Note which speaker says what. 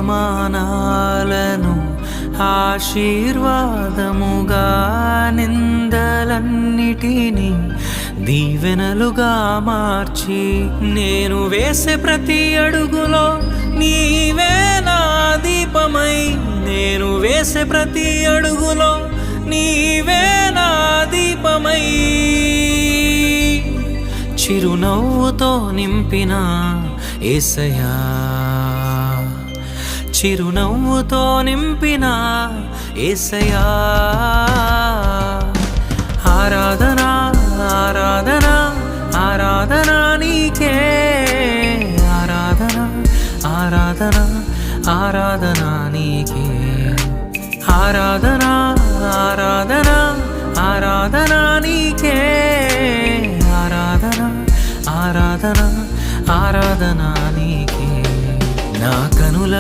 Speaker 1: అవమానాలను ఆశీర్వాదముగా, నిందలన్నిటినీ దీవెనలుగా మార్చి, నేను వేసే ప్రతి అడుగులో నీవే నా దీపమై, నేను వేసే ప్రతి అడుగులో నీవే నా దీపమై, చిరునవ్వుతో నింపిన యేసయ్యా, చిరునవ్వుతో నింపిన యేసయ్యా. ఆరాధన ఆరాధన ఆరాధన నీకే, ఆరాధన ఆరాధన ఆరాధన నీకే, ఆరాధన ఆరాధన ఆరాధన నీకే, ఆరాధన ఆరాధన ఆరాధన నీకే. నా కనుల